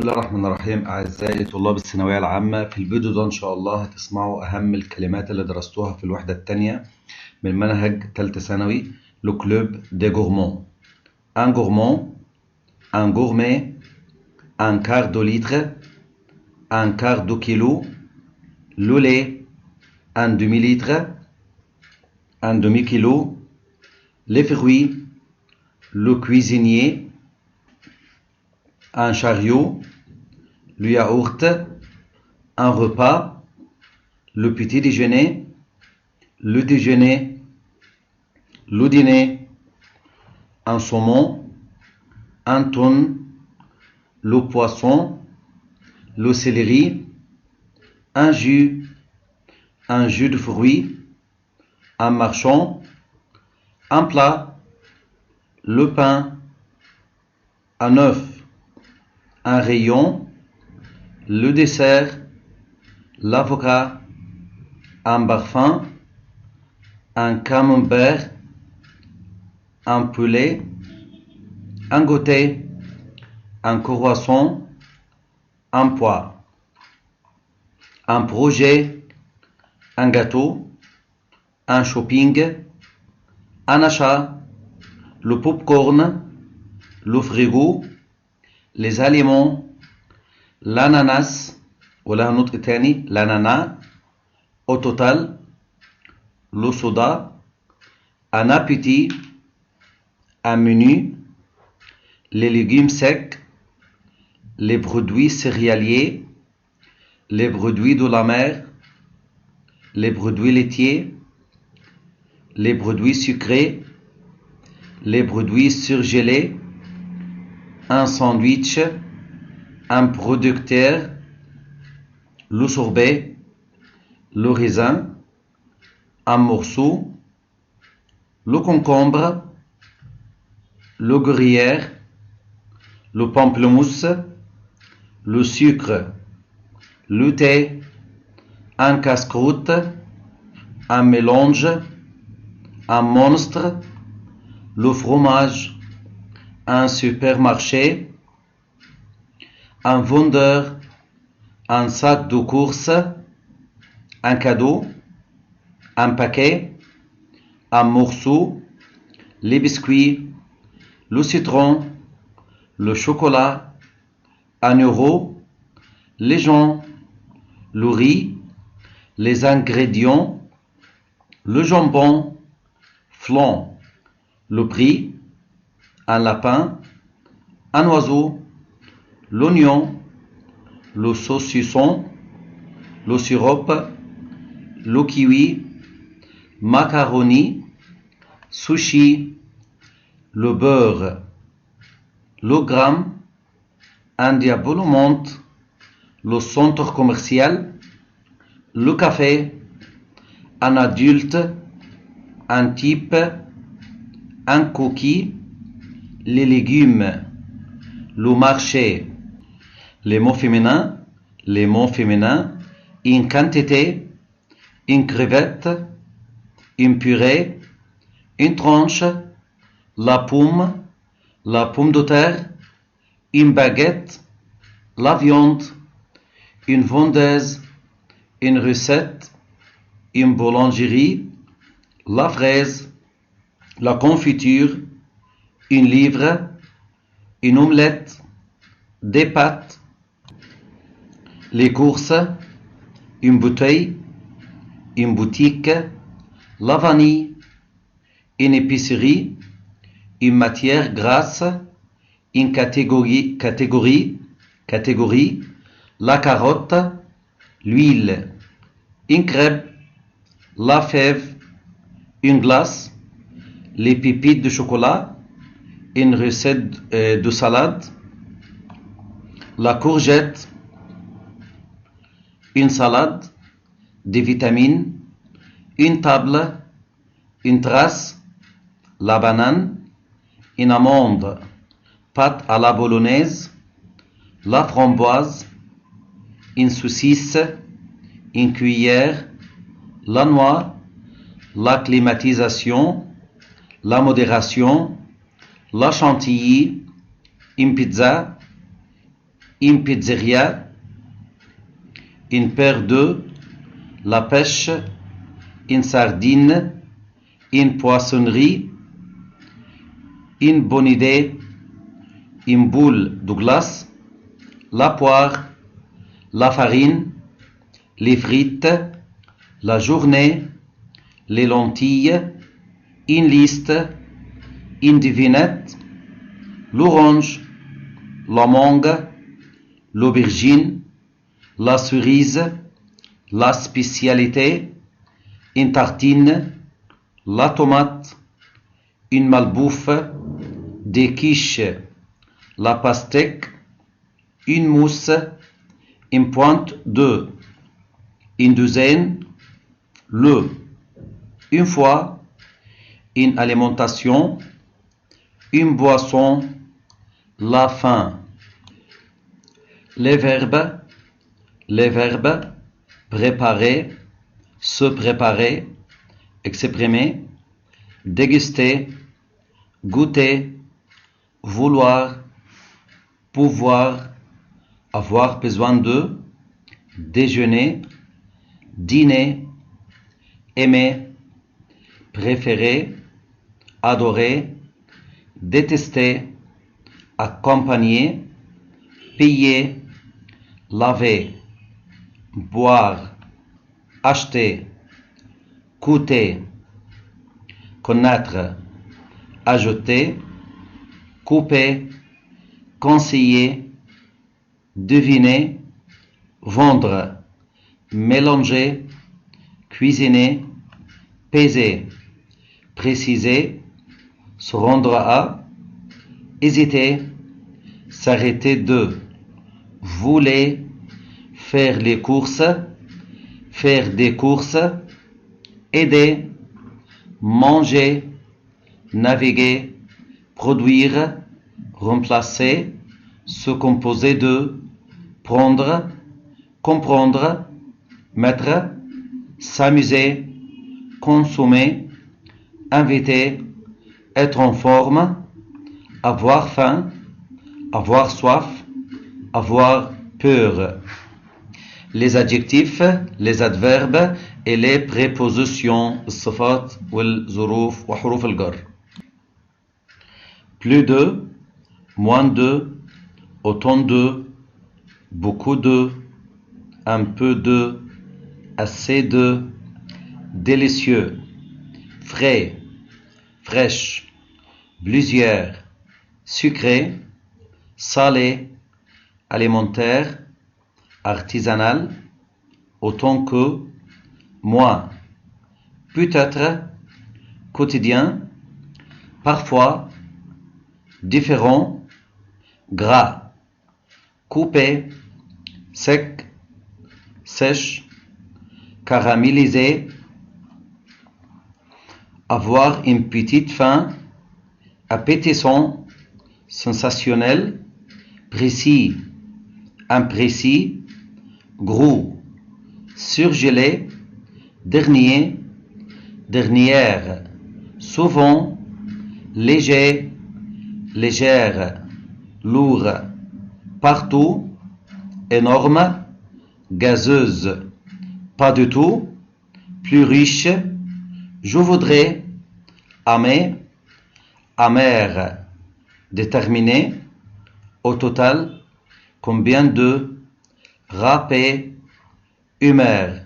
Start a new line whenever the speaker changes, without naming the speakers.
الله الرحمن الرحيم. أعزائي طلاب الثانوية العامة، في الفيديو ده إن شاء الله هتسمعوا أهم الكلمات اللي درستوها في الوحدة الثانية من منهج تالتة ثانوي. لو كلوب دي غورمون. Un gourmand, un gourmet, un quart de litre, un quart de kilo, le lait, un demi-litre, un demi-kilo, les fruits, le cuisinier, un chariot, le yaourt, un repas, le petit déjeuner, le déjeuner, le dîner, un saumon, un thon, le poisson, le céleri, un jus de fruits, un marchand, un plat, le pain, un œuf, un rayon, le dessert, l'avocat, un parfum, un camembert, un poulet, un goûter, un croissant, un pois, un projet, un gâteau, un shopping, un achat, le popcorn, le frigo, les aliments, l'ananas, ولها نطق تاني l'ananas, au total, le soda, un appétit, un menu, les légumes secs, les produits céréaliers, les produits de la mer, les produits laitiers, les produits sucrés, les produits surgelés, un sandwich, un producteur, le sorbet, le raisin, un morceau, le concombre, le gruyère, le pamplemousse, le sucre, le thé, un casse-croûte, un mélange, un monstre, le fromage, un supermarché, un vendeur, un sac de course, un cadeau, un paquet, un morceau, les biscuits, le citron, le chocolat, un euro, les gens, le riz, les ingrédients, le jambon, flan, le prix, un lapin, un oiseau, l'oignon, le saucisson, le sirop, le kiwi, macaroni, sushi, le beurre, le gramme, un diabolomante, le centre commercial, le café, un adulte, un type, un cookie, les légumes, le marché. Les mots féminins, une quantité, une crevette, une purée, une tranche, la pomme de terre, une baguette, la viande, une vendeuse, une recette, une boulangerie, la fraise, la confiture, une livre, une omelette, des pâtes, les courses, une bouteille, une boutique, la vanille, une épicerie, une matière grasse, une catégorie, la carotte, l'huile, une crêpe, la fève, une glace, les pépites de chocolat, une recette de salade, la courgette, une salade, des vitamines, une table, une trace, la banane, une amande, pâte à la bolognaise, la framboise, une saucisse, une cuillère, la noix, la climatisation, la modération, la chantilly, une pizza, une pizzeria, une paire d'œufs, la pêche, une sardine, une poissonnerie, une bonne idée, une boule de glace, la poire, la farine, les frites, la journée, les lentilles, une liste, une devinette, l'orange, la mangue, l'aubergine, la cerise, la spécialité, une tartine, la tomate, une malbouffe, des quiches, la pastèque, une mousse, une pointe d'œuf, une douzaine, le, une fois, une alimentation, une boisson, la faim. Les verbes préparer, se préparer, exprimer, déguster, goûter, vouloir, pouvoir, avoir besoin de, déjeuner, dîner, aimer, préférer, adorer, détester, accompagner, payer, laver, boire, acheter, coûter, connaître, ajouter, couper, conseiller, deviner, vendre, mélanger, cuisiner, peser, préciser, se rendre à, hésiter, s'arrêter de, voler, faire les courses, faire des courses, aider, manger, naviguer, produire, remplacer, se composer de, prendre, comprendre, mettre, s'amuser, consommer, inviter, être en forme, avoir faim, avoir soif, avoir peur. Les adjectifs, les adverbes et les prépositions الصفات والظروف وحروف الجر. Plus de, moins de, autant de, beaucoup de, un peu de, assez de, délicieux, frais, fraîche, plusieurs, sucré, salé, alimentaire, artisanal, autant que, moins, peut-être, quotidien, parfois, différent, gras, coupé, sec, sèche, caramélisé, avoir une petite faim, appétissant, sensationnel, précis, imprécis, gros, surgelé, dernier, dernière, souvent, léger, légère, lourd, partout, énorme, gazeuse, pas du tout, plus riche, je voudrais, amer, amer, déterminé, au total, combien de, râpé, humeur.